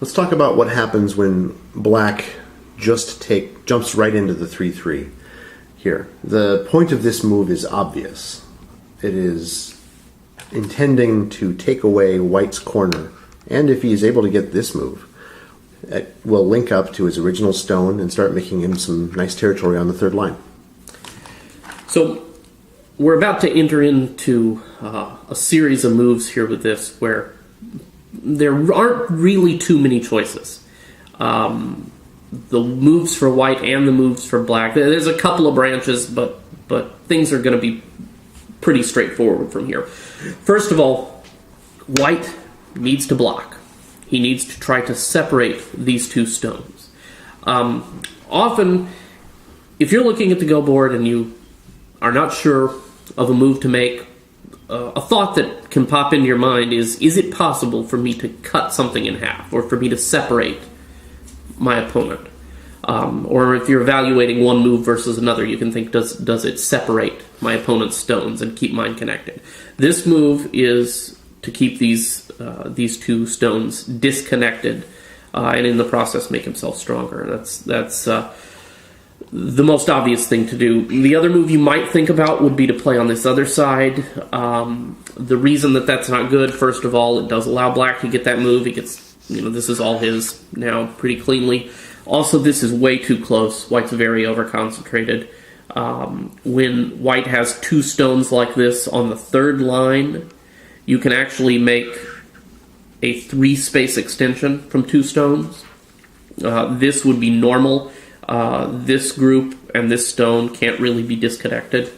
Let's talk about what happens when black jumps right into the 3-3 here. The point of this move is obvious. It is intending to take away white's corner, and if he is able to get this move, it will link up to his original stone and start making him some nice territory on the third line. So we're about to enter into a series of moves here with this where there aren't really too many choices. The moves for white and the moves for black, there's a couple of branches, but things are going to be pretty straightforward from here. First of all, white needs to block. He needs to try to separate these two stones. Often, if you're looking at the go board and you are not sure of a move to make, a thought that can pop into your mind is it possible for me to cut something in half, or for me to separate my opponent? Or if you're evaluating one move versus another, you can think, does it separate my opponent's stones and keep mine connected? This move is to keep these two stones disconnected, and in the process make himself stronger. And that's the most obvious thing to do. The other move you might think about would be to play on this other side. The reason that that's not good, first of all, it does allow black to get that move. He gets, this is all his now pretty cleanly. Also, this is way too close. White's very over-concentrated. When white has two stones like this on the third line, you can actually make a 3-space extension from two stones. This would be normal. This group and this stone can't really be disconnected.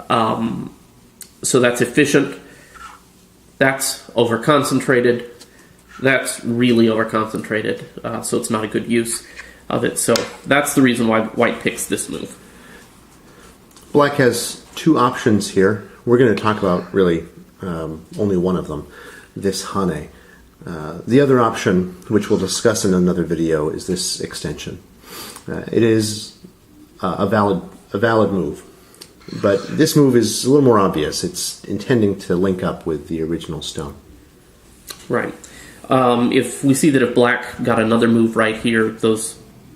So that's efficient. That's over-concentrated. That's really over-concentrated. So it's not a good use of it. So that's the reason why white picks this move. Black has two options here. We're going to talk about really only one of them, this Hane. The other option, which we'll discuss in another video, is this extension. It is a valid move, but this move is a little more obvious. It's intending to link up with the original stone. Right. If we see that if black got another move right here,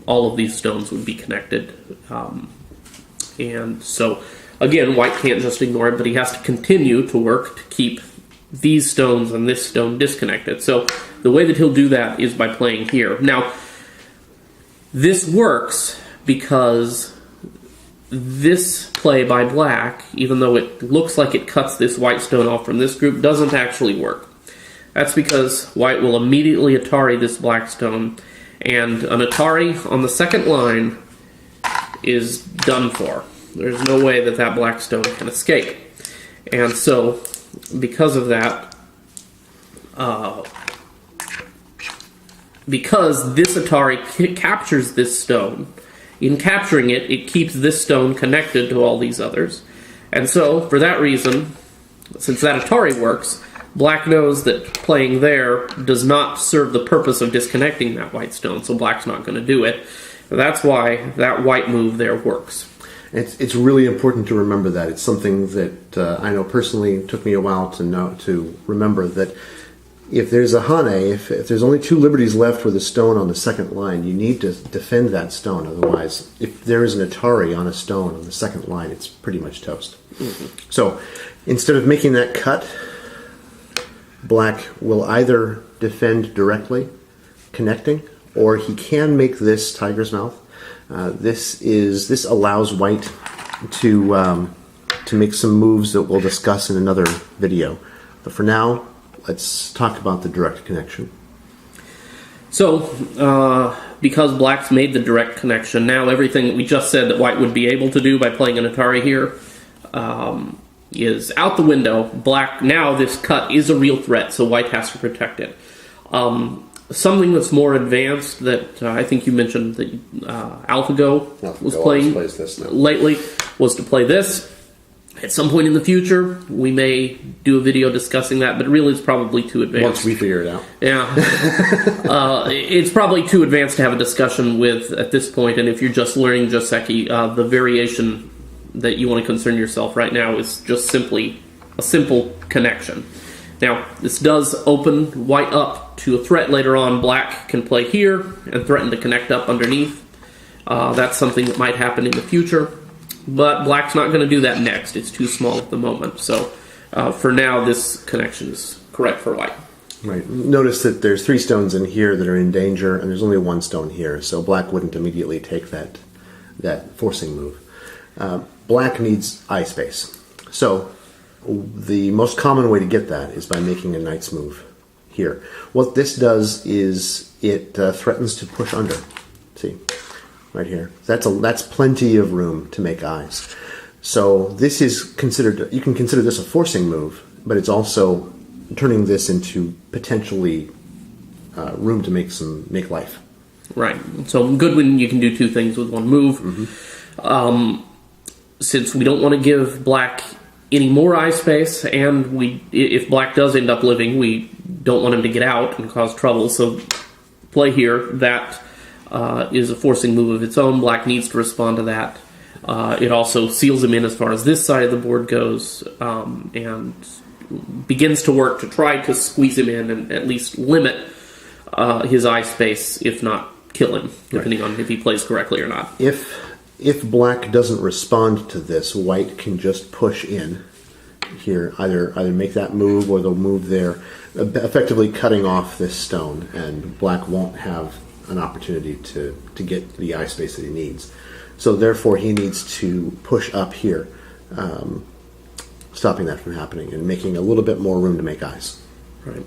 all of these stones would be connected. And so, again, white can't just ignore it, but he has to continue to work to keep these stones and this stone disconnected. So the way that he'll do that is by playing here. Now, this works because this play by black, even though it looks like it cuts this white stone off from this group, doesn't actually work. That's because white will immediately Atari this black stone, and an Atari on the second line is done for. There's no way that that black stone can escape. And so, because of that, because this Atari captures this stone, in capturing it, it keeps this stone connected to all these others. And so, for that reason, since that Atari works, black knows that playing there does not serve the purpose of disconnecting that white stone, so black's not going to do it. That's why that white move there works. It's really important to remember that. It's something that I know personally took me a while to remember, that if there's a Hane, if there's only two liberties left with a stone on the second line, you need to defend that stone. Otherwise, if there is an Atari on a stone on the second line, it's pretty much toast. Mm-hmm. So instead of making that cut, black will either defend directly, connecting, or he can make this tiger's mouth. This allows white to make some moves that we'll discuss in another video. But for now, let's talk about the direct connection. So, because black's made the direct connection, now everything that we just said that white would be able to do by playing an Atari here is out the window. Black, now this cut is a real threat, so white has to protect it. Something that's more advanced that I think you mentioned that AlphaGo was playing lately was to play this. At some point in the future, we may do a video discussing that, but really it's probably too advanced. Once we figure it out. Yeah. It's probably too advanced to have a discussion with at this point, and if you're just learning Joseki, the variation that you want to concern yourself right now is just simply a simple connection. Now, this does open white up to a threat later on. Black can play here and threaten to connect up underneath. That's something that might happen in the future. But black's not going to do that next. It's too small at the moment. So for now, this connection is correct for white. Right. Notice that there's 3 stones in here that are in danger, and there's only 1 stone here. So black wouldn't immediately take that forcing move. Black needs eye space. So the most common way to get that is by making a knight's move here. What this does is it threatens to push under. See, right here. That's plenty of room to make eyes. So this is considered. You can consider this a forcing move, but it's also turning this into potentially room to make life. Right. So good when you can do 2 things with 1 move. Since we don't want to give black any more eye space, and if black does end up living, we don't want him to get out and cause trouble. So play here. That is a forcing move of its own. Black needs to respond to that. It also seals him in as far as this side of the board goes, and begins to work to try to squeeze him in and at least limit his eye space, if not kill him, depending on if he plays correctly or not. If black doesn't respond to this, white can just push in here, either make that move or they'll move there, effectively cutting off this stone, and black won't have an opportunity to get the eye space that he needs. So therefore he needs to push up here, stopping that from happening and making a little bit more room to make eyes. Right.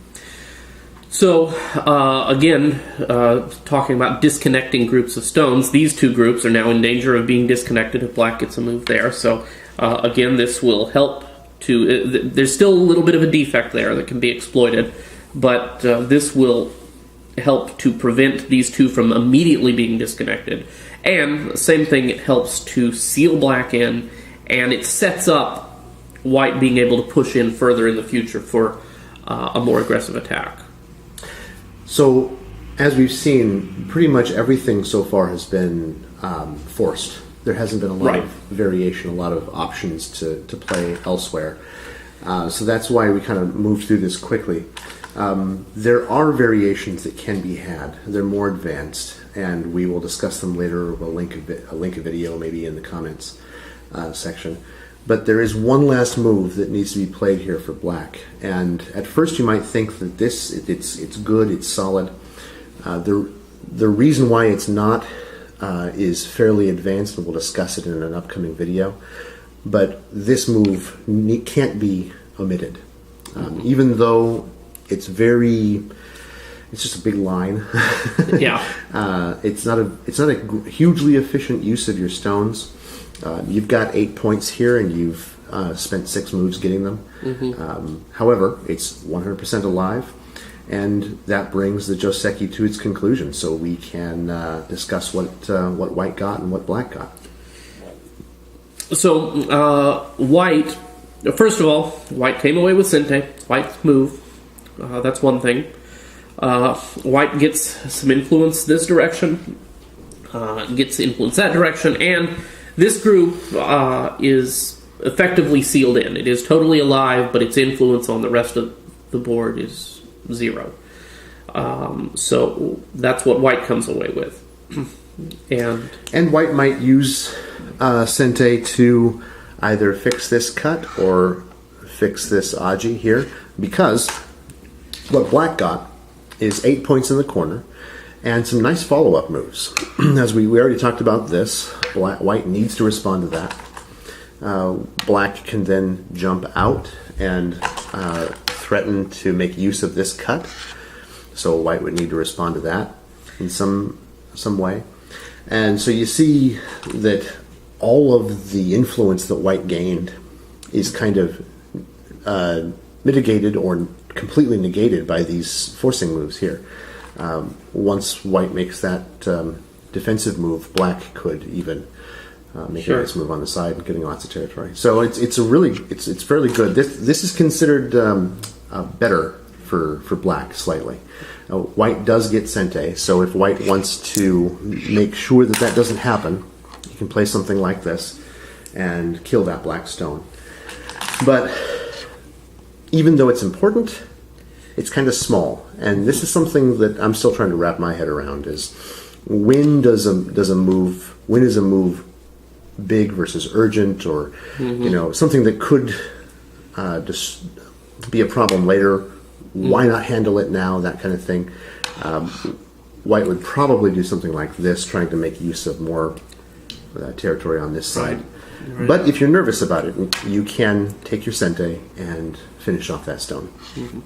So, again, talking about disconnecting groups of stones, these 2 groups are now in danger of being disconnected if black gets a move there. So, again, this will help to... there's still a little bit of a defect there that can be exploited, but this will help to prevent these 2 from immediately being disconnected. And, same thing, it helps to seal black in, and it sets up white being able to push in further in the future for a more aggressive attack. So, as we've seen, pretty much everything so far has been forced. There hasn't been a lot of variation, a lot of options to play elsewhere. So that's why we kind of moved through this quickly. There are variations that can be had. They're more advanced, and we will discuss them later. We'll link a video maybe in the comments section. But there is one last move that needs to be played here for black. And at first you might think that it's good, it's solid. The reason why it's not is fairly advanced, and we'll discuss it in an upcoming video. But this move can't be omitted. Even though it's just a big line. Yeah. It's not a hugely efficient use of your stones. You've got 8 points here, and you've spent 6 moves getting them. However, it's 100% alive, and that brings the Joseki to its conclusion. So we can discuss what white got and what black got. So white, first of all, white came away with Sente. White's move. That's one thing. White gets some influence this direction, gets influence that direction, and this group is effectively sealed in. It is totally alive, but its influence on the rest of the board is 0. So that's what white comes away with. And white might use Sente to either fix this cut or fix this Aji here, because what black got is 8 points in the corner and some nice follow-up moves. As we already talked about this, white needs to respond to that. Black can then jump out and threaten to make use of this cut. So white would need to respond to that in some way. And so you see that all of the influence that white gained is kind of mitigated or completely negated by these forcing moves here. Once white makes that defensive move, black could even make a nice move on the side and getting lots of territory. So it's fairly good. This is considered better for black slightly. White does get Sente, so if white wants to make sure that doesn't happen, you can play something like this and kill that black stone. But even though it's important, it's kind of small. And this is something that I'm still trying to wrap my head around: is when is a move big versus urgent, or something that could just be a problem later. Why not handle it now? That kind of thing. White would probably do something like this, trying to make use of more territory on this side. Right. But if you're nervous about it, you can take your sente and finish off that stone. Mm-hmm.